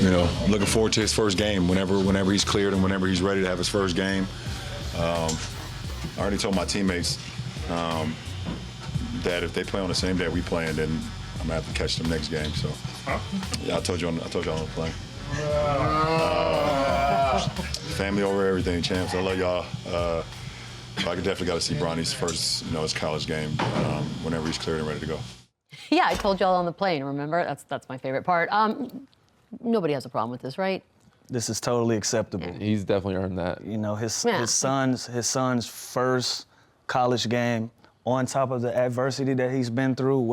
looking forward to his first game whenever he's cleared and whenever he's ready to have his first game. I already told my teammates that if they play on the same day we play, then I'm gonna have to catch them next game. So, yeah, I told you on the plane. Family over everything, champs. I love y'all. I definitely got to see Bronny's first, his college game whenever he's cleared and ready to go. Yeah, I told y'all on the plane. Remember? That's my favorite part. Nobody has a problem with this, right? This is totally acceptable. Yeah. He's definitely earned that. His son's first college game, on top of the adversity that he's been through,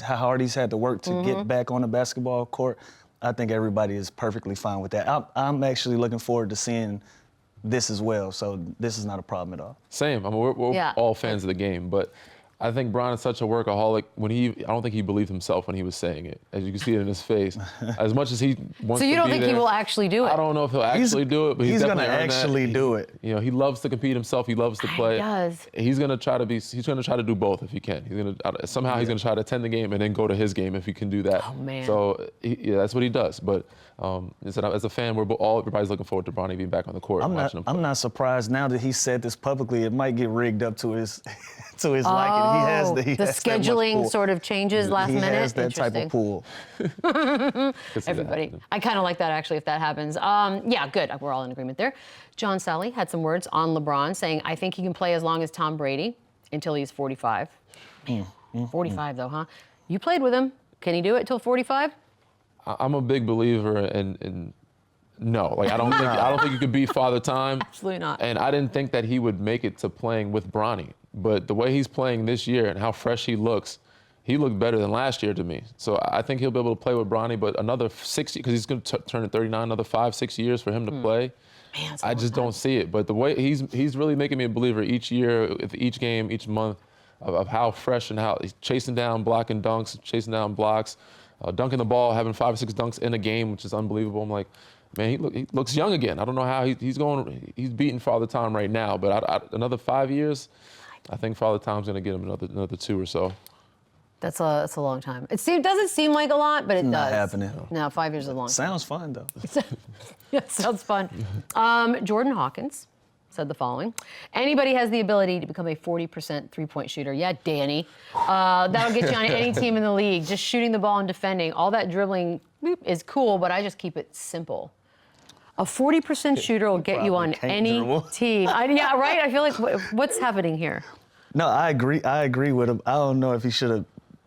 how hard he's had to work to get back on the basketball court. I think everybody is perfectly fine with that. I'm actually looking forward to seeing this as well, so this is not a problem at all. Same. I mean, we're all fans of the game, but I think Bron is such a workaholic. I don't think he believed himself when he was saying it. As you can see it in his face. As much as he wants to be there. So you don't think he will actually do it? I don't know if he'll actually do it, but he's definitely going to actually do it. He loves to compete himself. He loves to play. He does. He's going to try to do both if he can. He's going to try to attend the game and then go to his game if he can do that. Oh, man. So that's what he does. But as a fan, everybody's looking forward to Bronny being back on the court and watching him play. I'm not surprised now that he said this publicly. It might get rigged up to his liking. He has the scheduling sort of changes last minute. He has that type of pull. Everybody. I kind of like that, actually, if that happens. Yeah, good. We're all in agreement there. John Sally had some words on LeBron saying, I think he can play as long as Tom Brady until he's 45. Man, 45, though, huh? You played with him. Can he do it till 45? I'm a big believer in no. Like, I don't think you could beat Father Time. Absolutely not. And I didn't think that he would make it to playing with Bronny. But the way he's playing this year and how fresh he looked better than last year to me. So I think he'll be able to play with Bronny, but another 6 years, because he's going to turn 39, another 5-6 years for him to play. Man, I just don't see it. But the way he's really making me a believer each year, each game, each month, of how fresh and how he's chasing down blocking dunks, chasing down blocks, dunking the ball, having 5 or 6 dunks in a game, which is unbelievable. I'm like, man, he looks young again. I don't know how he's beating Father Time right now, but another 5 years, I think Father Time's going to get him another 2 or so. That's a long time. Doesn't seem like a lot, but it does. Not happening. No, 5 years is a long time. Sounds fun, though. Yeah, sounds fun. Jordan Hawkins said the following. Anybody has the ability to become a 40% three-point shooter. Yeah, Danny. That'll get you on any team in the league. Just shooting the ball and defending. All that dribbling is cool, but I just keep it simple. A 40% shooter will get you on any team. Yeah, right? I feel like, what's happening here? No, I agree with him. I don't know if he should have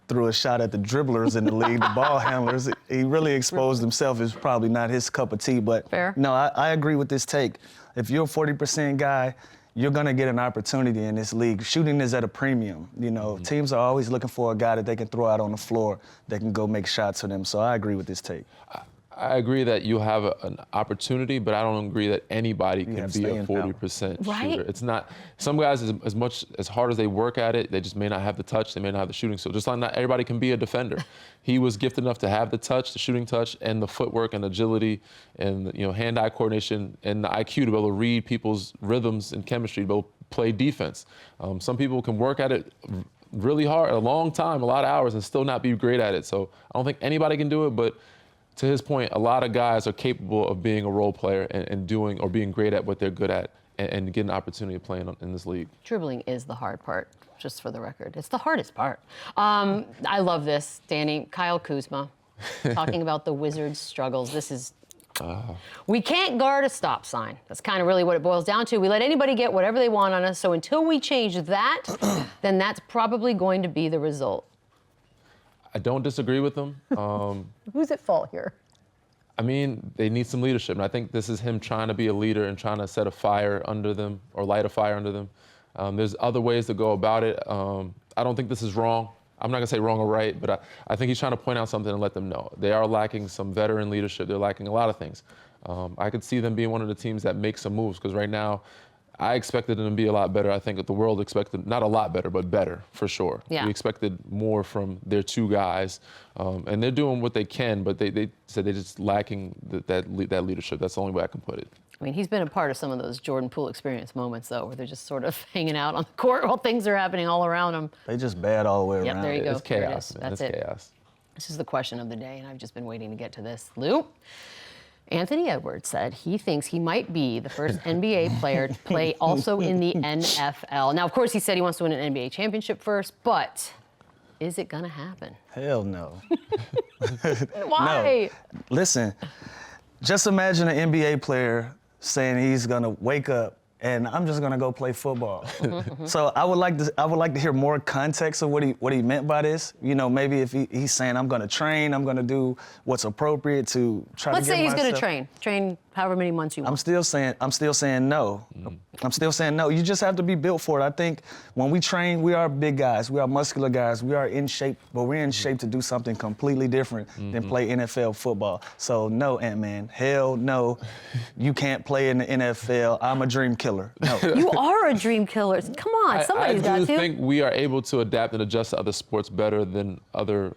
threw a shot at the dribblers in the league, the ball handlers. He really exposed himself. It's probably not his cup of tea, but fair. No, I agree with this take. If you're a 40% guy, you're going to get an opportunity in this league. Shooting is at a premium. Teams are always looking for a guy that they can throw out on the floor that can go make shots for them. So I agree with this take. I agree that you have an opportunity, but I don't agree that anybody can be a 40% shooter. It's not. Some guys, as hard as they work at it, they just may not have the touch. They may not have the shooting. So just like not everybody can be a defender. He was gifted enough to have the touch, the shooting touch, and the footwork and agility, and hand-eye coordination and the IQ to be able to read people's rhythms and chemistry to be able to play defense. Some people can work at it really hard, a long time, a lot of hours, and still not be great at it. So I don't think anybody can do it, but to his point, a lot of guys are capable of being a role player and doing or being great at what they're good at and getting an opportunity of playing in this league. Dribbling is the hard part, just for the record. It's the hardest part. I love this, Danny. Kyle Kuzma talking about the Wizards' struggles. This is... We can't guard a stop sign. That's kind of really what it boils down to. We let anybody get whatever they want on us, so until we change that, then that's probably going to be the result. I don't disagree with them. Who's at fault here? I mean, they need some leadership, and I think this is him trying to be a leader and trying to set a fire under them or light a fire under them. There's other ways to go about it. I don't think this is wrong. I'm not gonna say wrong or right, but I think he's trying to point out something and let them know. They are lacking some veteran leadership. They're lacking a lot of things. I could see them being one of the teams that make some moves, because right now, I expected them to be a lot better. I think the world expected, not a lot better, but better, for sure. Yeah. We expected more from their 2 guys. And they're doing what they can, but they said they're just lacking that leadership. That's the only way I can put it. I mean, he's been a part of some of those Jordan Poole experience moments, though, where they're just sort of hanging out on the court while things are happening all around them. They just bad all the way around. Yep, there you go. It's chaos, man. That's it's chaos. This is the question of the day, and I've just been waiting to get to this. Lou? Anthony Edwards said he thinks he might be the first NBA player to play also in the NFL. Now, of course, he said he wants to win an NBA championship first, but is it gonna happen? Hell no. Why? No. Listen, just imagine an NBA player saying he's gonna wake up and I'm just gonna go play football. So I would like to hear more context of what he meant by this. You know, maybe if he's saying I'm gonna train, I'm gonna do what's appropriate to try Let's to get say he's myself. gonna train however many months you want. I'm still saying no. I'm still saying no. You just have to be built for it. I think when we train, we are big guys. We are muscular guys. We are in shape, but we're in shape to do something completely different than play NFL football. So no, Ant-Man. Hell no. You can't play in the NFL. I'm a dream killer. No. You are a dream killer. Come on, somebody's got I to. do think we are able to adapt and adjust to other sports better than other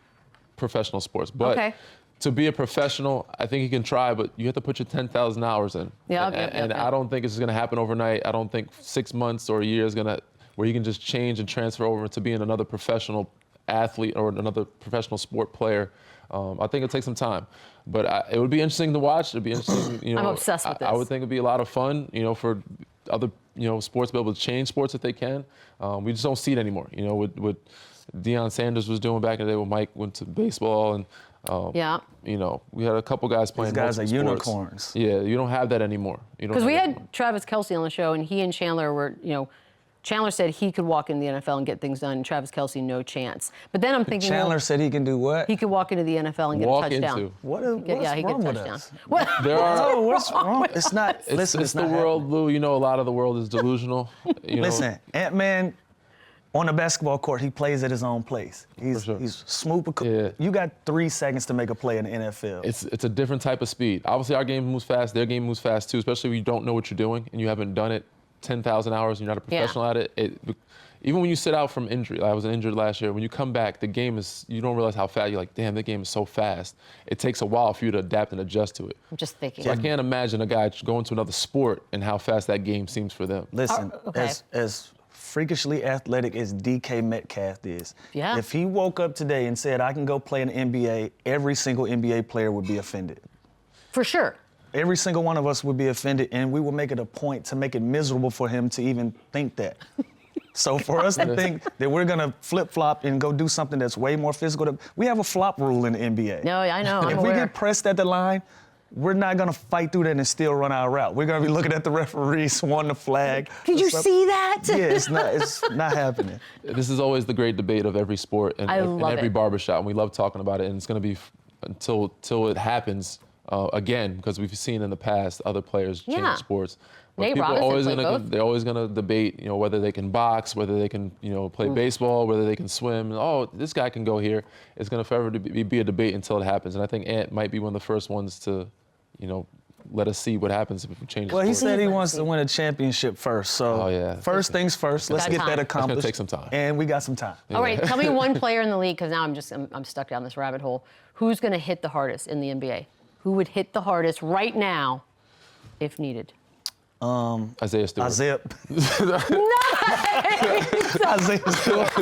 professional sports. But Okay. to be a professional, I think you can try, but you have to put your 10,000 hours in. Yeah, And I don't think it's going to happen overnight. I don't think 6 months or a year is going to, where you can just change and transfer over to being another professional athlete or another professional sport player. I think it takes some time. But it would be interesting to watch. It'd be interesting, you know. I'm obsessed with I this. would think it'd be a lot of fun, you know, for other, you know, sports to be able to change sports if they can. We just don't see it anymore. You know, what Deion Sanders was doing back in the day when Mike went to baseball and, Yeah. you know, we had a couple guys playing These guys are multiple sports. unicorns. Yeah, you don't have that anymore. Because we had Travis Kelce on the show, and he and Chandler were, you know, Chandler said he could walk in the NFL and get things done. Travis Kelce, no chance. But then I'm thinking, Chandler said he can do what? he could walk into the NFL and get Walk a touchdown. into. What's Yeah, he wrong gets with touchdown. us? What? There are. Oh, what's wrong? It's not. Listen, it's the not world, happening. Lou. You know, a lot of the world is delusional. You know? Listen, Ant-Man on the basketball court, he plays at his own place. He's sure. he's smooth. Yeah. You got 3 seconds to make a play in the NFL. It's a different type of speed. Obviously, our game moves fast. Their game moves fast too, especially when you don't know what you're doing and you haven't done it 10,000 hours and you're not a professional at it. Even when you sit out from injury, I was injured last year, when you come back, the game is, you don't realize how fast, you're like, damn, the game is so fast. It takes a while for you to adapt and adjust to it. I'm just thinking. So I can't imagine a guy going to another sport and how fast that game seems for them. Listen, okay. as freakishly athletic as DK Metcalf is, Yeah. if he woke up today and said, I can go play in the NBA, every single NBA player would be offended. For sure. Every single one of us would be offended, and we would make it a point to make it miserable for him to even think that. So for us to think that we're gonna flip-flop and go do something that's way more physical, we have a flop rule in the NBA. No, I know. I'm If aware. we get pressed at the line, we're not gonna fight through that and still run our route. We're gonna be looking at the referee, swan the flag. Did you see that? Yeah, it's not happening. This is always the great debate of every sport and I in love every it. barbershop. And we love talking about it, and it's going to be until it happens again, because we've seen in the past other players change Yeah. sports. But Nate people are Robinson always played gonna both. they're always gonna debate, you know, whether they can box, whether they can, you know, play baseball, whether they can swim. Oh, this guy can go here. It's gonna forever be a debate until it happens. And I think Ant might be one of the first ones to, you know, let us see what happens if we change. Well, he sport. said he wants to win a championship first. So Oh, yeah. first things first, let's Got get time. that That's gonna accomplished. take some time. And we got some time. All right, tell me one player in the league, because now I'm stuck down this rabbit hole. Who's going to hit the hardest in the NBA? Who would hit the hardest right now, if needed? Isaiah Stewart. Isaiah. Isaiah Stewart.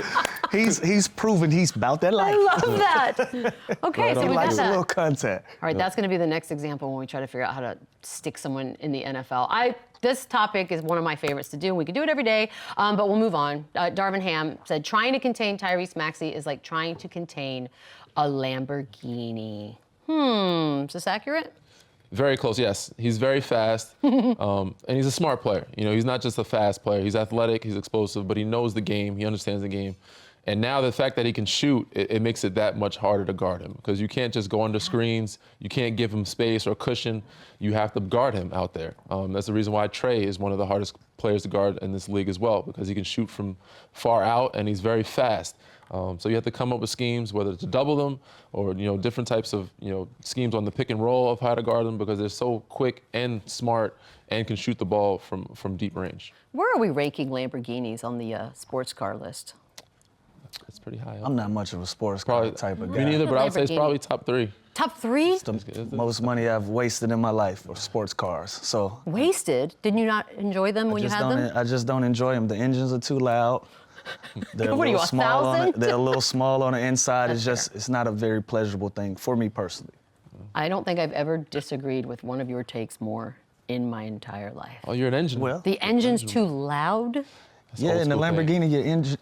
He's proven he's about that life. I love that. Okay, so He we got likes a that. little contact. All right, that's going to be the next example when we try to figure out how to stick someone in the NFL. This topic is one of my favorites to do. We can do it every day, but we'll move on. Darvin Ham said, trying to contain Tyrese Maxey is like trying to contain a Lamborghini. Is this accurate? Very close, yes. He's very fast, and he's a smart player. You know, he's not just a fast player. He's athletic, he's explosive, but he knows the game, he understands the game. And now the fact that he can shoot, it makes it that much harder to guard him, because you can't just go under screens, you can't give him space or cushion, you have to guard him out there. That's the reason why Trey is one of the hardest players to guard in this league as well, because he can shoot from far out and he's very fast. So you have to come up with schemes, whether to double them or, you know, different types of, you know, schemes on the pick and roll of how to guard them, because they're so quick and smart and can shoot the ball from deep range. Where are we ranking Lamborghinis on the sports car list? It's pretty high up. I'm not much of a sports car Probably type of Me guy. neither, but I would say it's Lamborghini. probably top 3. Top 3? The most money I've wasted in my life for sports cars. So Wasted? Didn't you not enjoy them when you had them? I just don't enjoy them. The engines are too loud. They're What are you, 1,000? They're a little small on the inside. It's not a very pleasurable thing for me personally. I don't think I've ever disagreed with one of your takes more in my entire life. Oh, you're an engine. Well, The engine's too loud. yeah, in the Lamborghini,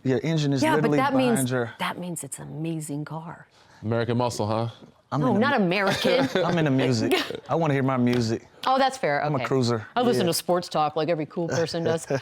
your engine is Yeah, but literally that behind means your. that means it's an amazing car. American muscle, huh? No, not American. I'm into music. I want to hear my music. Oh, that's fair. Okay. I'm a cruiser. I listen Yeah. to sports talk like every cool person does.